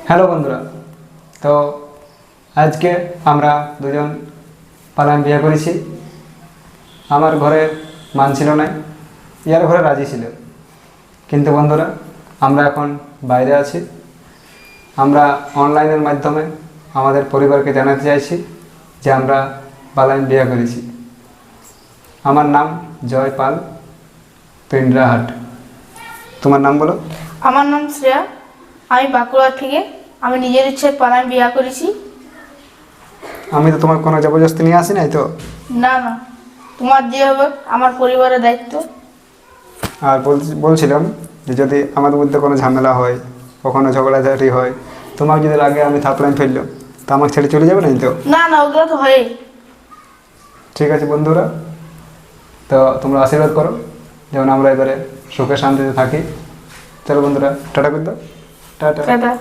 Hello বন্ধুরা, তো আজকে আমরা দুজন পালাম বিয়ে করেছি। আমার ঘরে মানছিল না, ইয়ার ঘরে রাজি ছিল, কিন্তু বন্ধুরা আমরা এখন বাইরে আছি। আমরা অনলাইনের মাধ্যমে আমাদের পরিবারকে জানাতে চাইছি যে আমরা পালাম বিয়ে করেছি। আমার নাম জয় পাল, পিন্ডরাহাট। তোমার নাম বলো। আমার নাম শ্রেয়া, আমি বাঁকুড়া থেকে। আমি নিজের ইচ্ছে পালায় বিয়ে করেছি। আমি তো তোমার কোনো জবরদস্তি নিয়ে আসি নাই তো। না না, তোমার যে হবে আমার পরিবারের দায়িত্ব। আর বলছিলাম যে যদি আমাদের মধ্যে কোনো ঝামেলা হয়, কখনো ঝগড়াঝাটি হয়, তোমার যদি আগে আমি থাপড়াই ফেললাম, তো আমাকে ছেড়ে চলে যাবে না তো। না না, ওগুলো তো হয়। ঠিক আছে বন্ধুরা, তো তোমরা আশীর্বাদ করো যেমন আমরা এবারে সুখে শান্তিতে থাকি। চলো বন্ধুরা, টাটা করে দাও। টাটা। টাটা।